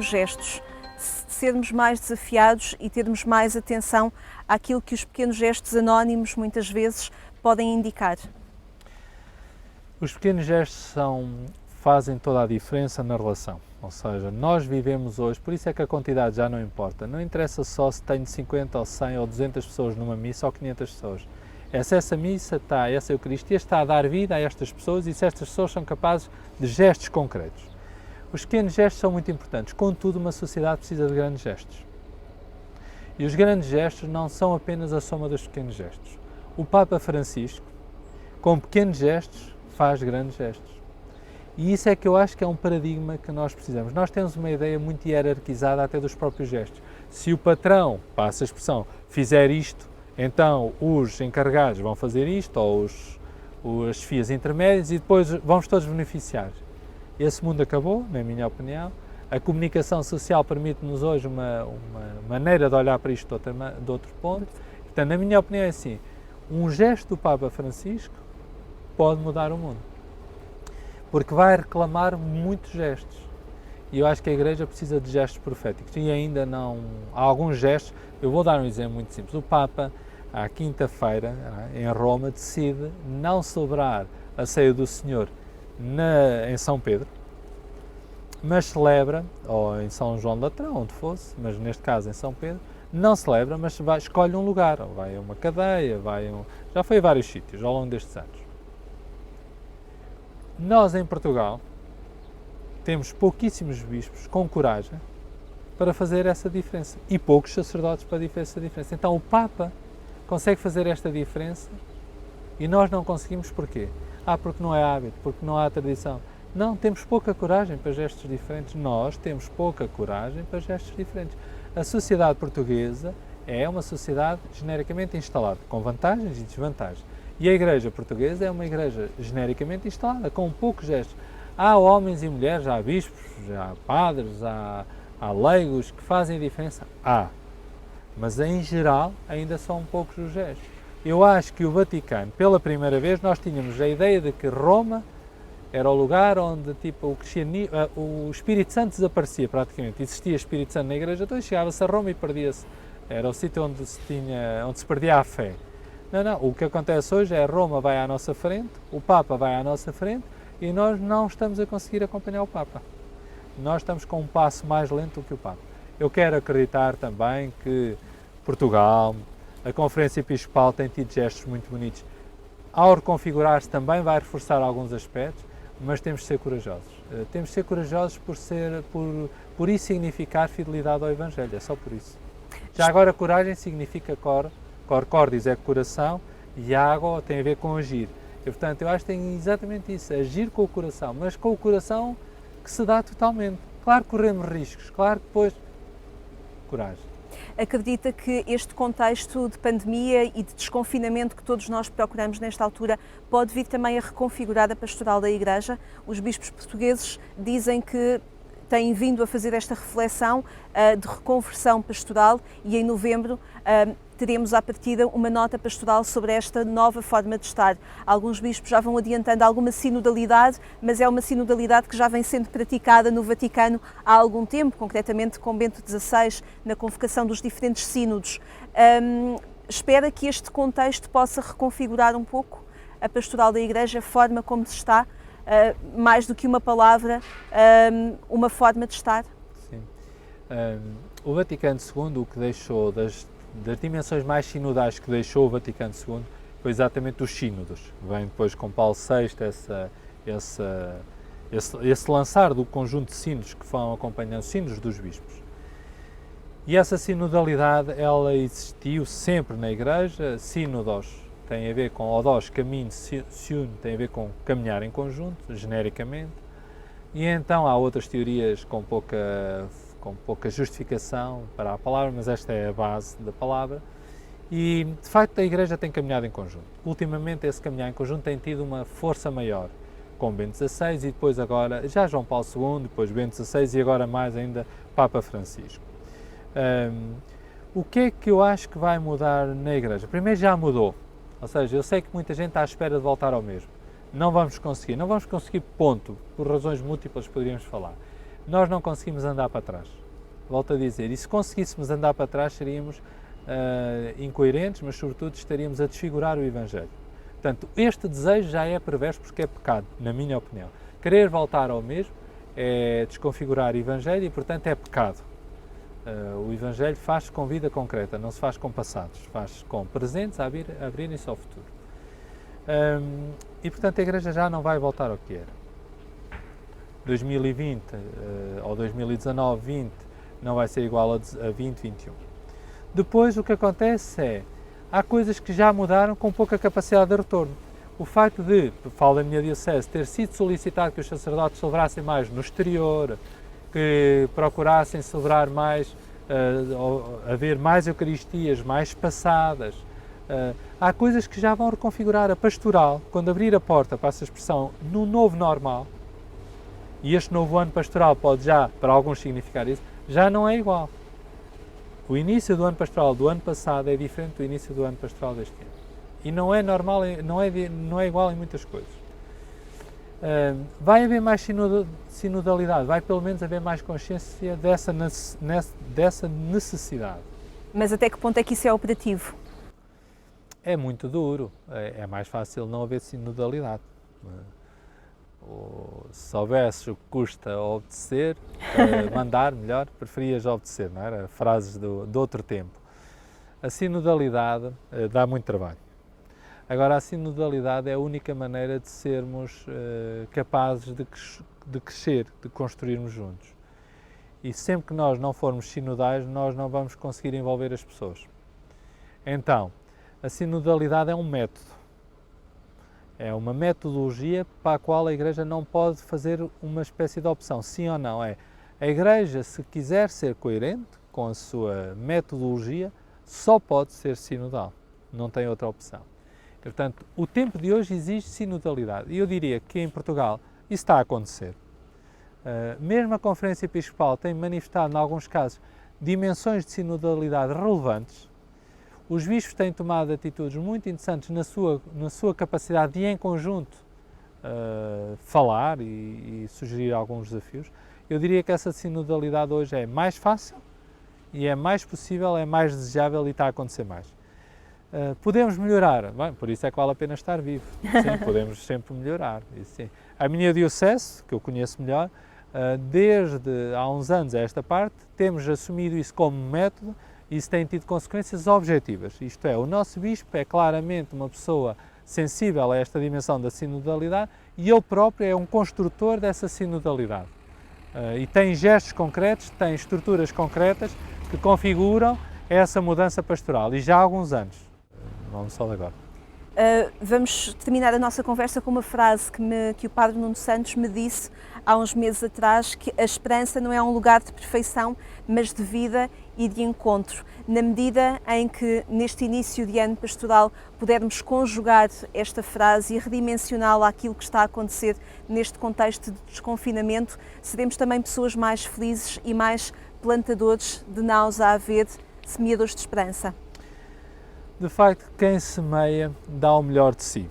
pequenos gestos, sermos mais desafiados e termos mais atenção àquilo que os pequenos gestos anónimos muitas vezes podem indicar? Os pequenos gestos fazem toda a diferença na relação. Ou seja, nós vivemos hoje, por isso é que a quantidade já não importa. Não interessa só se tenho 50 ou 100 ou 200 pessoas numa missa ou 500 pessoas. Se essa missa essa Eucaristia está a dar vida a estas pessoas e se estas pessoas são capazes de gestos concretos. Os pequenos gestos são muito importantes, contudo uma sociedade precisa de grandes gestos. E os grandes gestos não são apenas a soma dos pequenos gestos. O Papa Francisco, com pequenos gestos, faz grandes gestos. E isso é que eu acho que é um paradigma que nós precisamos. Nós temos uma ideia muito hierarquizada até dos próprios gestos. Se o patrão, passa a expressão, fizer isto, então os encarregados vão fazer isto, ou as chefias intermédias, e depois vamos todos beneficiar. Esse mundo acabou, na minha opinião. A comunicação social permite-nos hoje uma maneira de olhar para isto de outro ponto. Portanto, na minha opinião é assim, um gesto do Papa Francisco pode mudar o mundo. Porque vai reclamar muitos gestos. E eu acho que a Igreja precisa de gestos proféticos. E ainda não... Há alguns gestos... Eu vou dar um exemplo muito simples. O Papa, à quinta-feira, em Roma, decide não celebrar a ceia do Senhor em São Pedro, mas celebra, ou em São João de Latrão, onde fosse, mas neste caso em São Pedro, não celebra, mas escolhe um lugar. Ou vai a uma cadeia, já foi a vários sítios ao longo destes anos. Nós, em Portugal, temos pouquíssimos bispos com coragem para fazer essa diferença e poucos sacerdotes para fazer essa diferença. Então o Papa consegue fazer esta diferença e nós não conseguimos porquê? Porque não é hábito, porque não há tradição. Não, temos pouca coragem para gestos diferentes. Nós temos pouca coragem para gestos diferentes. A sociedade portuguesa é uma sociedade genericamente instalada, com vantagens e desvantagens. E a Igreja portuguesa é uma igreja genericamente instalada, com poucos gestos. Há homens e mulheres, há bispos, há padres, há leigos que fazem a diferença. Mas em geral ainda são poucos os gestos. Eu acho que o Vaticano, pela primeira vez, nós tínhamos a ideia de que Roma era o lugar onde o Espírito Santo desaparecia praticamente. Existia Espírito Santo na Igreja, então chegava-se a Roma e perdia-se. Era o sítio onde se perdia a fé. Não. O que acontece hoje é Roma vai à nossa frente, o Papa vai à nossa frente e nós não estamos a conseguir acompanhar o Papa. Nós estamos com um passo mais lento do que o Papa. Eu quero acreditar também que Portugal, a Conferência Episcopal tem tido gestos muito bonitos. Ao reconfigurar-se também vai reforçar alguns aspectos, mas temos de ser corajosos. Temos de ser corajosos por isso significar fidelidade ao Evangelho, é só por isso. Já agora coragem significa cordis é coração e água tem a ver com agir. E, portanto, eu acho que tem exatamente isso, agir com o coração, mas com o coração que se dá totalmente. Claro que corremos riscos, claro que depois... Coragem. Acredita que este contexto de pandemia e de desconfinamento que todos nós procuramos nesta altura pode vir também a reconfigurar a pastoral da Igreja? Os bispos portugueses dizem que têm vindo a fazer esta reflexão de reconversão pastoral e em novembro teremos à partida uma nota pastoral sobre esta nova forma de estar. Alguns bispos já vão adiantando alguma sinodalidade, mas é uma sinodalidade que já vem sendo praticada no Vaticano há algum tempo, concretamente com Bento XVI, na convocação dos diferentes sínodos. Espera que este contexto possa reconfigurar um pouco a pastoral da Igreja, a forma como se está, mais do que uma palavra, uma forma de estar? Sim. O Vaticano II, o que deixou das dimensões mais sinodais que deixou o Vaticano II foi exatamente os sínodos. Vem depois com Paulo VI esse lançar do conjunto de sínodos que vão acompanhando os sínodos dos bispos. E essa sinodalidade, ela existiu sempre na Igreja. Sínodos tem a ver com odos, caminho, siun, tem a ver com caminhar em conjunto, genericamente. E então há outras teorias com pouca justificação para a palavra, mas esta é a base da palavra. E, de facto, a Igreja tem caminhado em conjunto. Ultimamente, esse caminhar em conjunto tem tido uma força maior, com Bento XVI e depois agora, já João Paulo II, depois Bento XVI e agora mais ainda Papa Francisco. O que é que eu acho que vai mudar na Igreja? Primeiro, já mudou. Ou seja, eu sei que muita gente está à espera de voltar ao mesmo. Não vamos conseguir, ponto, por razões múltiplas poderíamos falar. nós não conseguimos andar para trás. Volto a dizer, e se conseguíssemos andar para trás seríamos incoerentes, mas sobretudo estaríamos a desfigurar o Evangelho. Portanto, este desejo já é perverso porque é pecado, na minha opinião. Querer voltar ao mesmo é desconfigurar o Evangelho e, portanto, é pecado. O Evangelho faz-se com vida concreta, não se faz com passados, faz-se com presentes a abrirem-se ao futuro. E, portanto, a Igreja já não vai voltar ao que era. 2020 ou 2019, 20 não vai ser igual a 2021. Depois, o que acontece é, há coisas que já mudaram com pouca capacidade de retorno. O facto de, falo da minha diocese, ter sido solicitado que os sacerdotes celebrassem mais no exterior, que procurassem celebrar mais, haver mais Eucaristias, mais passadas. Há coisas que já vão reconfigurar a pastoral, quando abrir a porta, para essa expressão, no novo normal, e este novo ano pastoral pode já, para alguns, significar isso, já não é igual. O início do ano pastoral do ano passado é diferente do início do ano pastoral deste ano. E não é normal, não é igual em muitas coisas. Vai haver mais sinodalidade, vai pelo menos haver mais consciência dessa necessidade. Mas até que ponto é que isso é operativo? É muito duro, é mais fácil não haver sinodalidade. Se soubesses o que custa obedecer, mandar melhor, preferias obedecer, não era? Frases de outro tempo. A sinodalidade dá muito trabalho. Agora, a sinodalidade é a única maneira de sermos capazes de crescer, de construirmos juntos. E sempre que nós não formos sinodais, nós não vamos conseguir envolver as pessoas. Então, a sinodalidade é um método. É uma metodologia para a qual a Igreja não pode fazer uma espécie de opção, sim ou não. A Igreja, se quiser ser coerente com a sua metodologia, só pode ser sinodal, não tem outra opção. Portanto, o tempo de hoje exige sinodalidade. E eu diria que em Portugal isso está a acontecer. Mesmo a Conferência Episcopal tem manifestado, em alguns casos, dimensões de sinodalidade relevantes. Os bispos têm tomado atitudes muito interessantes na sua capacidade de, em conjunto, falar e sugerir alguns desafios. Eu diria que essa sinodalidade hoje é mais fácil e é mais possível, é mais desejável e está a acontecer mais. Podemos melhorar? Bem, por isso é que vale a pena estar vivo. Sim, podemos sempre melhorar. Sim. A minha diocese, que eu conheço melhor, desde há uns anos a esta parte, temos assumido isso como método. Isso tem tido consequências objetivas, isto é, o nosso bispo é claramente uma pessoa sensível a esta dimensão da sinodalidade e ele próprio é um construtor dessa sinodalidade. E tem gestos concretos, tem estruturas concretas que configuram essa mudança pastoral e já há alguns anos, não só de agora. Vamos terminar a nossa conversa com uma frase que o Padre Nuno Santos me disse há uns meses atrás, que a esperança não é um lugar de perfeição, mas de vida e de encontro. Na medida em que neste início de ano pastoral pudermos conjugar esta frase e redimensioná-la àquilo que está a acontecer neste contexto de desconfinamento, seremos também pessoas mais felizes e mais plantadores de naus a haver, semeadores de esperança. De facto, quem semeia dá o melhor de si.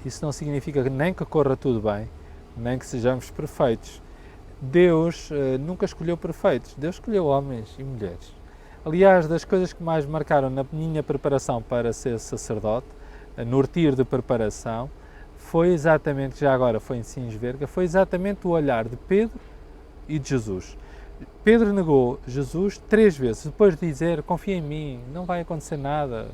Isso não significa nem que corra tudo bem, nem que sejamos perfeitos. Deus nunca escolheu perfeitos, Deus escolheu homens e mulheres. Aliás, das coisas que mais marcaram na minha preparação para ser sacerdote, no retiro de preparação, foi exatamente, já agora foi em Sines Verga, foi exatamente o olhar de Pedro e de Jesus. Pedro negou Jesus 3 vezes, depois de dizer, confia em mim, não vai acontecer nada.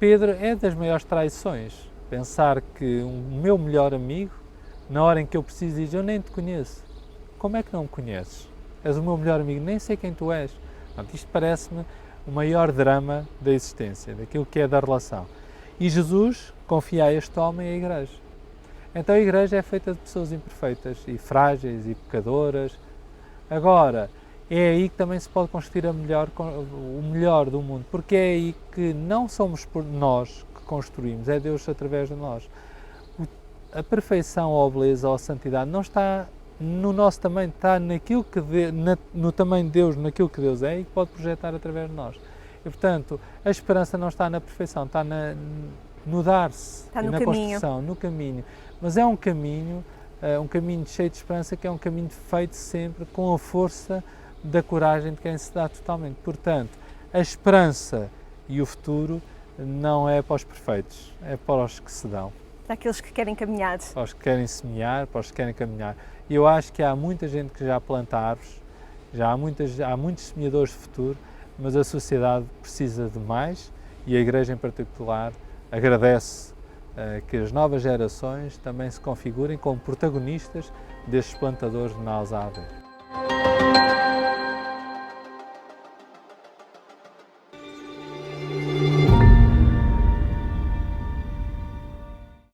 Pedro é das maiores traições, pensar que o meu melhor amigo, na hora em que eu preciso, diz, eu nem te conheço. Como é que não me conheces? És o meu melhor amigo, nem sei quem tu és. Portanto, isto parece-me o maior drama da existência, daquilo que é da relação. E Jesus confia a este homem e a Igreja. Então a Igreja é feita de pessoas imperfeitas e frágeis e pecadoras. Agora, é aí que também se pode construir o melhor do mundo, porque é aí que não somos nós que construímos, é Deus através de nós. A perfeição ou a beleza ou a santidade não está no nosso tamanho, está naquilo que no tamanho de Deus, naquilo que Deus é e que pode projetar através de nós. E, portanto, a esperança não está na perfeição, está no dar-se, está no na caminho. construção, no caminho. Mas é um caminho um caminho cheio de esperança, que é um caminho feito sempre com a força da coragem de quem se dá totalmente. Portanto, a esperança e o futuro não é para os perfeitos, é para os que se dão. Para aqueles que querem caminhar. Para os que querem semear, para os que querem caminhar. E eu acho que há muita gente que já planta árvores, há muitos semeadores de futuro, mas a sociedade precisa de mais e a Igreja em particular agradece que as novas gerações também se configurem como protagonistas destes plantadores de Nós Ave.